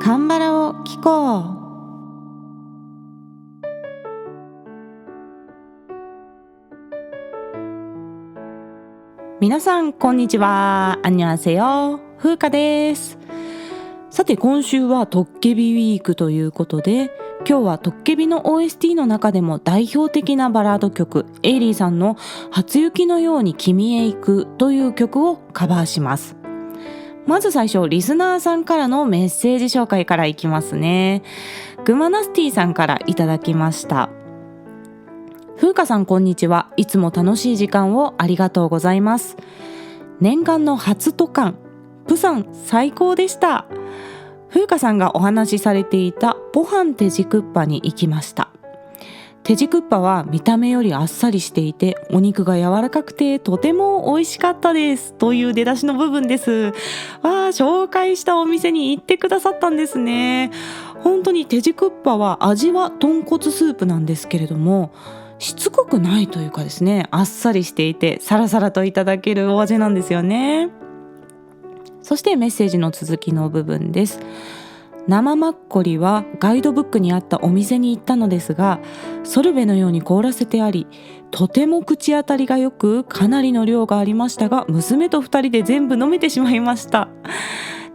カンバラを聞こう。皆さんこんにちは。안녕하세요。風花です。さて今週はトッケビウィークということで、今日はトッケビの OST の中でも代表的なバラード曲、エイリーさんの初雪のように君へ行くという曲をカバーします。まず最初、リスナーさんからのメッセージ紹介からいきますね。グマナスティさんからいただきました。風花さんこんにちは。いつも楽しい時間をありがとうございます。念願の初渡韓、プサン最高でした。風花さんがお話しされていたポハンテジクッパに行きました。テジクッパは見た目よりあっさりしていて、お肉が柔らかくてとても美味しかったですという出だしの部分です。紹介したお店に行ってくださったんですね。本当にテジクッパは味は豚骨スープなんですけれども、しつこくないというかですね、あっさりしていてサラサラといただけるお味なんですよね。そしてメッセージの続きの部分です。生マッコリはガイドブックにあったお店に行ったのですが、ソルベのように凍らせてあり、とても口当たりが良く、かなりの量がありましたが、娘と2人で全部飲めてしまいました。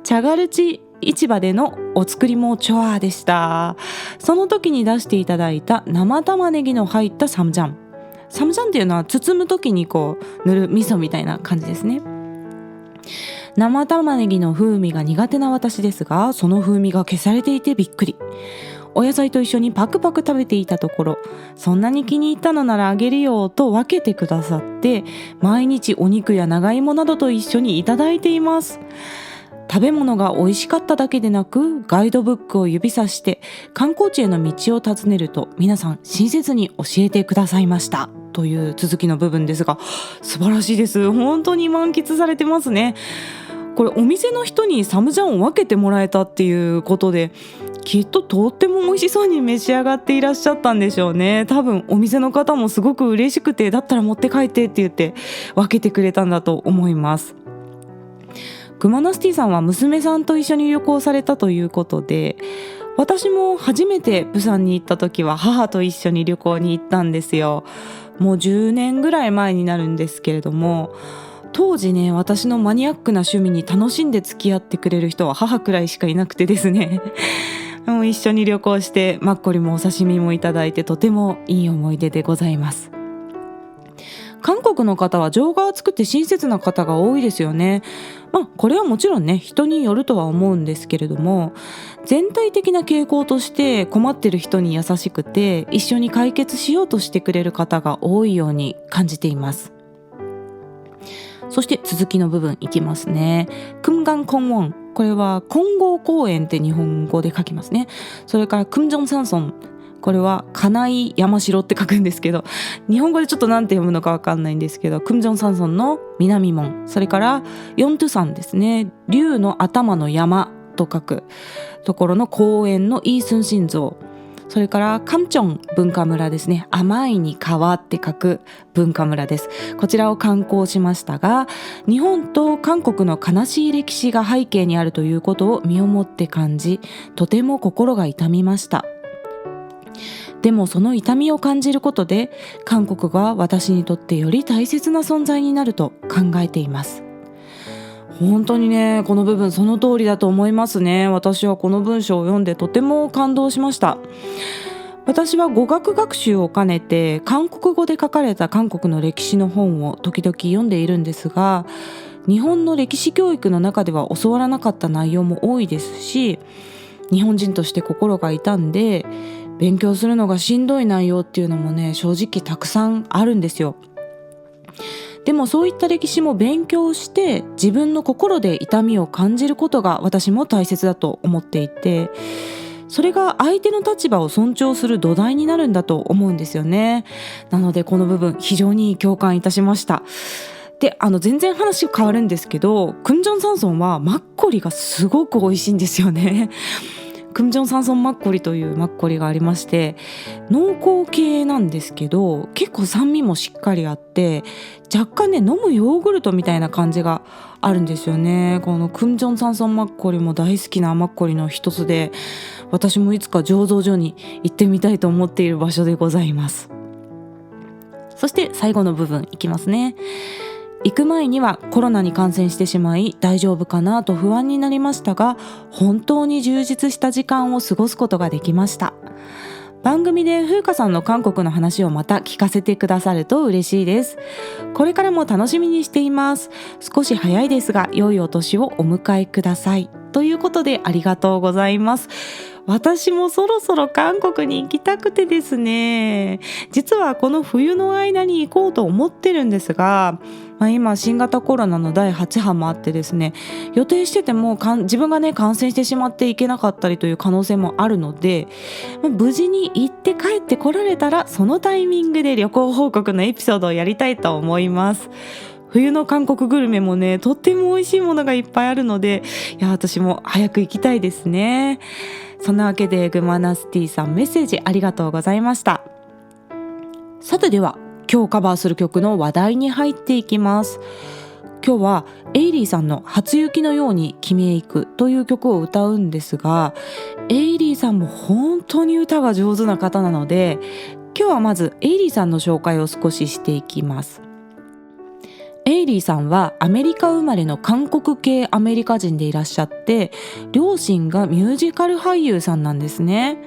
チャガルチ市場でのお作りもチョアでした。その時に出していただいた生玉ねぎの入ったサムジャンっていうのは包む時にこう塗る味噌みたいな感じですね。生玉ねぎの風味が苦手な私ですが、その風味が消されていてびっくり。お野菜と一緒にパクパク食べていたところ、そんなに気に入ったのならあげるよと分けてくださって、毎日お肉や長芋などと一緒にいただいています。食べ物が美味しかっただけでなく、ガイドブックを指さして観光地への道を尋ねると、皆さん親切に教えてくださいましたという続きの部分ですが、素晴らしいです。本当に満喫されてますね。これお店の人にサムジャンを分けてもらえたっていうことで、きっととっても美味しそうに召し上がっていらっしゃったんでしょうね。多分お店の方もすごく嬉しくて、だったら持って帰ってって言って分けてくれたんだと思います。グマナスティさんは娘さんと一緒に旅行されたということで、私も初めてプサンに行った時は母と一緒に旅行に行ったんですよ。もう10年ぐらい前になるんですけれども、当時ね、私のマニアックな趣味に楽しんで付き合ってくれる人は母くらいしかいなくてですねもう一緒に旅行してマッコリもお刺身もいただいて、とてもいい思い出でございます。韓国の方は情が厚くて親切な方が多いですよね。これはもちろんね、人によるとは思うんですけれども、全体的な傾向として困ってる人に優しくて、一緒に解決しようとしてくれる方が多いように感じています。そして続きの部分いきますね。금강공원、これは金剛公園って日本語で書きますね。それから금정산성、これは金井山城って書くんですけど、日本語でちょっとなんて読むのかわかんないんですけど、금정산성の南門、それから연두산ですね、竜の頭の山と書くところの公園のイースンシン像、それからカムチョン文化村ですね、甘いに川って書く文化村です。こちらを観光しましたが、日本と韓国の悲しい歴史が背景にあるということを身をもって感じ、とても心が痛みました。でもその痛みを感じることで、韓国が私にとってより大切な存在になると考えています。本当にね、この部分その通りだと思いますね。私はこの文章を読んでとても感動しました。私は語学学習を兼ねて韓国語で書かれた韓国の歴史の本を時々読んでいるんですが、日本の歴史教育の中では教わらなかった内容も多いですし、日本人として心が痛んで勉強するのがしんどい内容っていうのもね、正直たくさんあるんですよ。でもそういった歴史も勉強して自分の心で痛みを感じることが私も大切だと思っていて、それが相手の立場を尊重する土台になるんだと思うんですよね。なのでこの部分非常に共感いたしました。で、全然話が変わるんですけど、クンジョンサンソンはマッコリがすごく美味しいんですよね。クムジョンサンソンマッコリというマッコリがありまして、濃厚系なんですけど結構酸味もしっかりあって、若干ね飲むヨーグルトみたいな感じがあるんですよね。このクムジョンサンソンマッコリも大好きなマッコリの一つで、私もいつか醸造所に行ってみたいと思っている場所でございます。そして最後の部分いきますね。行く前にはコロナに感染してしまい大丈夫かなと不安になりましたが、本当に充実した時間を過ごすことができました。番組で風花さんの韓国の話をまた聞かせてくださると嬉しいです。これからも楽しみにしています。少し早いですが良いお年をお迎えください。ということでありがとうございます。私もそろそろ韓国に行きたくてですね、実はこの冬の間に行こうと思ってるんですが、今新型コロナの第8波もあってですね、予定してても自分がね感染してしまっていけなかったりという可能性もあるので、無事に行って帰ってこられたらそのタイミングで旅行報告のエピソードをやりたいと思います。冬の韓国グルメもねとっても美味しいものがいっぱいあるので、私も早く行きたいですね。そんなわけでグマナスティさん、メッセージありがとうございました。さてでは今日カバーする曲の話題に入っていきます。今日はエイリーさんの初雪のように君へ行くという曲を歌うんですが、エイリーさんも本当に歌が上手な方なので、今日はまずエイリーさんの紹介を少ししていきます。エイリーさんはアメリカ生まれの韓国系アメリカ人でいらっしゃって、両親がミュージカル俳優さんなんですね。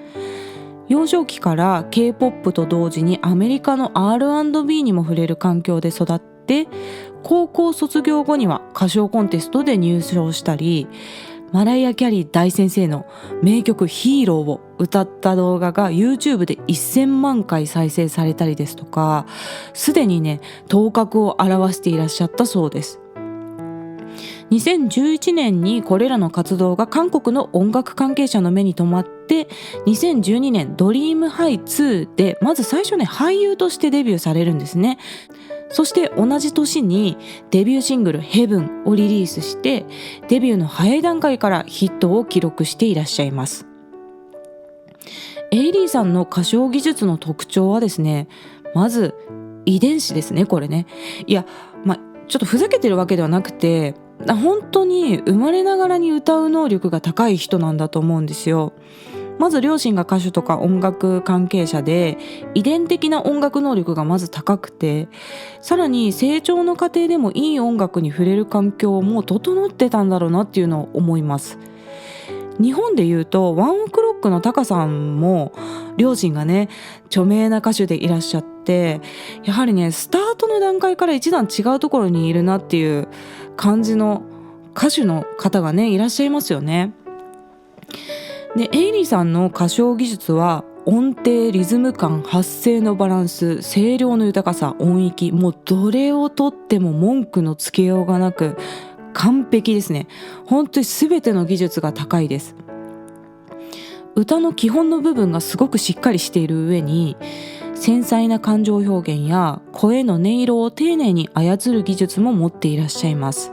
幼少期から K-POP と同時にアメリカの R&B にも触れる環境で育って、高校卒業後には歌唱コンテストで入賞したり、マライア・キャリー大先生の名曲ヒーローを歌った動画が YouTube で1000万回再生されたりですとか、すでにね頭角を現していらっしゃったそうです。2011年にこれらの活動が韓国の音楽関係者の目に留まって、2012年ドリームハイ2でまず最初ね俳優としてデビューされるんですね。そして同じ年にデビューシングルヘブンをリリースして、デビューの早い段階からヒットを記録していらっしゃいます。エイリーさんの歌唱技術の特徴はですね、まず遺伝子ですね。これね、ちょっとふざけてるわけではなくて、本当に生まれながらに歌う能力が高い人なんだと思うんですよ。まず両親が歌手とか音楽関係者で、遺伝的な音楽能力がまず高くて、さらに成長の過程でもいい音楽に触れる環境も整ってたんだろうなっていうのを思います。日本でいうとワンオクロックのタカさんも両親がね著名な歌手でいらっしゃって、やはりねスタートの段階から一段違うところにいるなっていう感じの歌手の方がねいらっしゃいますよね。でエイリーさんの歌唱技術は音程、リズム感、発声のバランス、声量の豊かさ、音域、もうどれをとっても文句のつけようがなく完璧ですね。本当に全ての技術が高いです。歌の基本の部分がすごくしっかりしている上に、繊細な感情表現や声の音色を丁寧に操る技術も持っていらっしゃいます。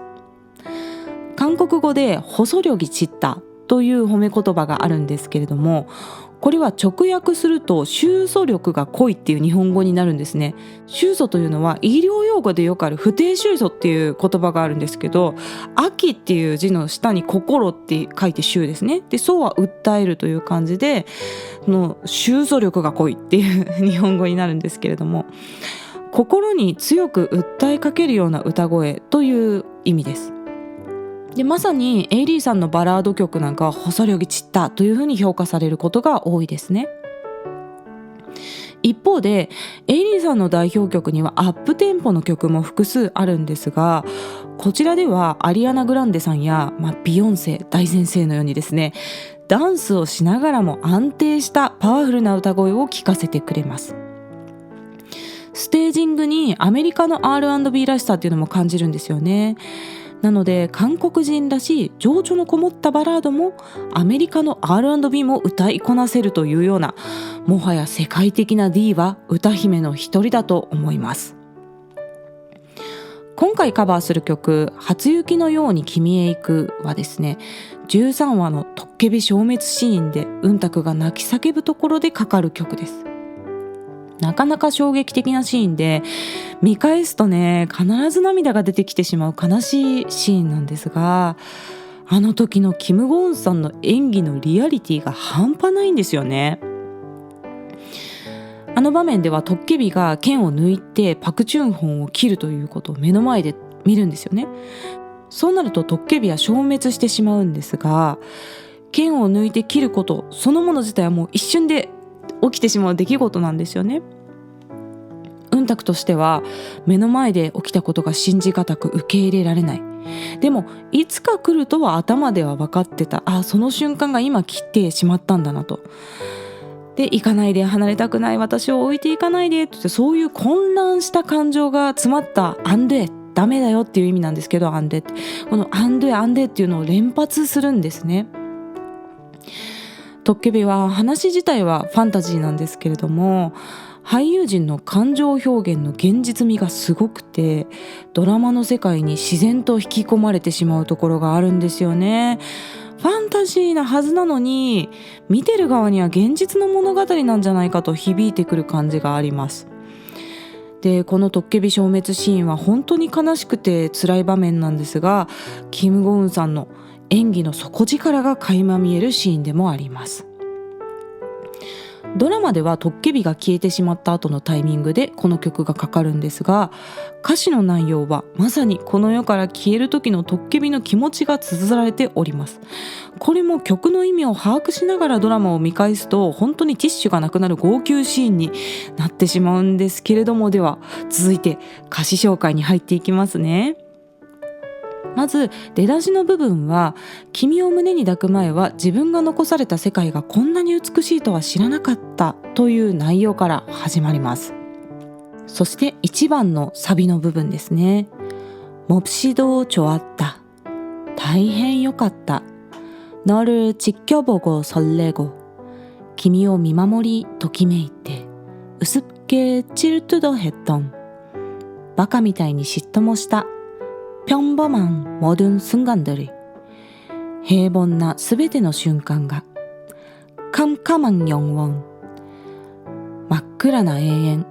韓国語で細력이 짙다という褒め言葉があるんですけれども、これは直訳すると収素力が濃いっていう日本語になるんですね。収素というのは医療用語でよくある不定収素っていう言葉があるんですけど、秋っていう字の下に心って書いて収ですね。で、そうは訴えるという感じで収素力が濃いっていう日本語になるんですけれども、心に強く訴えかけるような歌声という意味です。でまさにエイリーさんのバラード曲なんかは細력이 짙다というふうに評価されることが多いですね。一方でエイリーさんの代表曲にはアップテンポの曲も複数あるんですが、こちらではアリアナ・グランデさんや、ビヨンセ大先生のようにですね、ダンスをしながらも安定したパワフルな歌声を聴かせてくれます。ステージングにアメリカの R&B らしさっていうのも感じるんですよね。なので韓国人らしい情緒のこもったバラードもアメリカの R&B も歌いこなせるというような、もはや世界的なディーバ歌姫の一人だと思います。今回カバーする曲初雪のように君へ行くはですね、13話のトッケビ消滅シーンでうんたくが泣き叫ぶところでかかる曲です。なかなか衝撃的なシーンで、見返すとね必ず涙が出てきてしまう悲しいシーンなんですが、あの時のキム・ゴウンさんの演技のリアリティが半端ないんですよね。あの場面ではトッケビが剣を抜いてパクチュンホンを切るということを目の前で見るんですよね。そうなるとトッケビは消滅してしまうんですが、剣を抜いて切ることそのもの自体はもう一瞬で起きてしまう出来事なんですよね。うんたくとしては目の前で起きたことが信じがたく受け入れられない。でもいつか来るとは頭では分かってた。その瞬間が今来てしまったんだなと。で、行かないで、離れたくない、私を置いていかないでって言って、そういう混乱した感情が詰まったアンドゥエ、ダメだよっていう意味なんですけど、アンドゥエって、このアンドゥエアンドゥエっていうのを連発するんですね。トッケビは話自体はファンタジーなんですけれども、俳優陣の感情表現の現実味がすごくて、ドラマの世界に自然と引き込まれてしまうところがあるんですよね。ファンタジーなはずなのに、見てる側には現実の物語なんじゃないかと響いてくる感じがあります。で、このトッケビ消滅シーンは本当に悲しくて辛い場面なんですが、キム・ゴウンさんの演技の底力が垣間見えるシーンでもあります。ドラマではトッケビが消えてしまった後のタイミングでこの曲がかかるんですが、歌詞の内容はまさにこの世から消える時のトッケビの気持ちが綴られております。これも曲の意味を把握しながらドラマを見返すと本当にティッシュがなくなる号泣シーンになってしまうんですけれども、では続いて歌詞紹介に入っていきますね。まず出だしの部分は、君を胸に抱く前は自分が残された世界がこんなに美しいとは知らなかったという内容から始まります。そして1番のサビの部分ですね。몹시도 좋았다、大変良かった、너를 지켜보고 설레고、君を見守りときめいて、우습게 질투도 했던、バカみたいに嫉妬もした、평범한 모든 순간들이、平凡なすべての瞬間が、캄캄한 영원、真っ暗な永遠、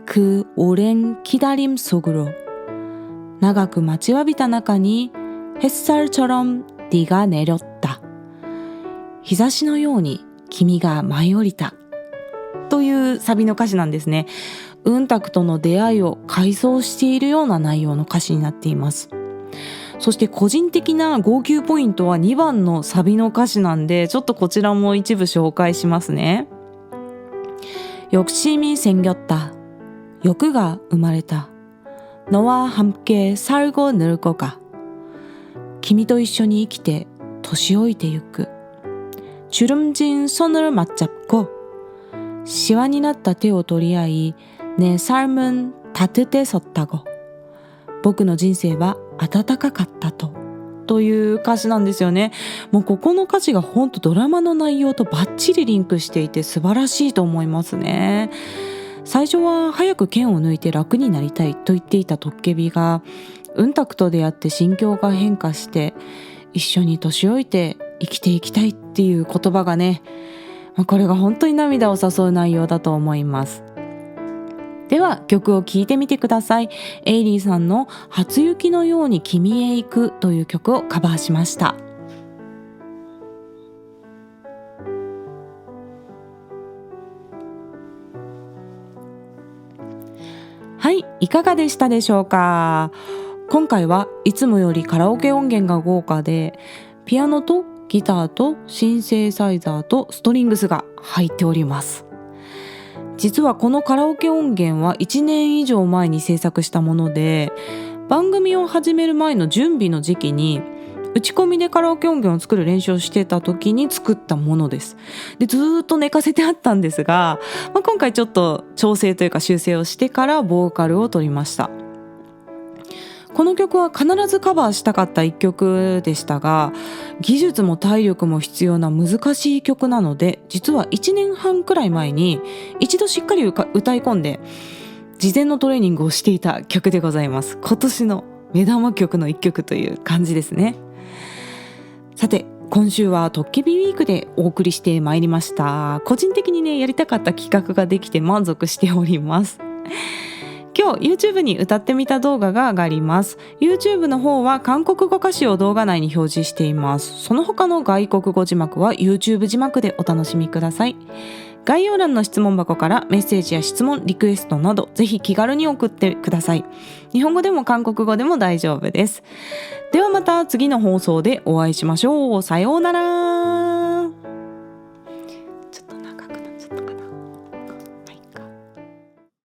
그 오랜 기다림 속으로、長く待ちわびた中に、햇살처럼 네가 내렸다、日差しのように君が舞い降りたというサビの歌詞なんですね。うんたくとの出会いを回想しているような内容の歌詞になっています。そして個人的な号泣ポイントは2番のサビの歌詞なんで、ちょっとこちらも一部紹介しますね。욕심이 생겼다、欲が生まれた、너와 함께 살고 늙어가、君と一緒に生きて年老いてゆく、주름진 손을 맞잡고、シワになった手を取り合い、내 삶은 따뜻해졌다고、僕の人生は暖かかったという歌詞なんですよね。もうここの歌詞が本当ドラマの内容とバッチリリンクしていて素晴らしいと思いますね。最初は早く剣を抜いて楽になりたいと言っていたトッケビが、うんたくと出会って心境が変化して、一緒に年老いて生きていきたいっていう言葉がね、これが本当に涙を誘う内容だと思います。では曲を聴いてみてください。エイリーさんの初雪のように君へ行くという曲をカバーしました。はい、いかがでしたでしょうか。今回はいつもよりカラオケ音源が豪華で、ピアノとギターとシンセサイザーとストリングスが入っております。実はこのカラオケ音源は1年以上前に制作したもので、番組を始める前の準備の時期に打ち込みでカラオケ音源を作る練習をしてた時に作ったものです。で、ずっと寝かせてあったんですが、今回ちょっと調整というか修正をしてからボーカルを取りました。この曲は必ずカバーしたかった一曲でしたが、技術も体力も必要な難しい曲なので、実は1年半くらい前に一度しっかり歌い込んで事前のトレーニングをしていた曲でございます。今年の目玉曲の一曲という感じですね。さて今週はトッケビウィークでお送りしてまいりました。個人的にねやりたかった企画ができて満足しております。今日 YouTube に歌ってみた動画が上がります。 YouTube の方は韓国語歌詞を動画内に表示しています。その他の外国語字幕は YouTube 字幕でお楽しみください。概要欄の質問箱からメッセージや質問、リクエストなどぜひ気軽に送ってください。日本語でも韓国語でも大丈夫です。ではまた次の放送でお会いしましょう。さようなら。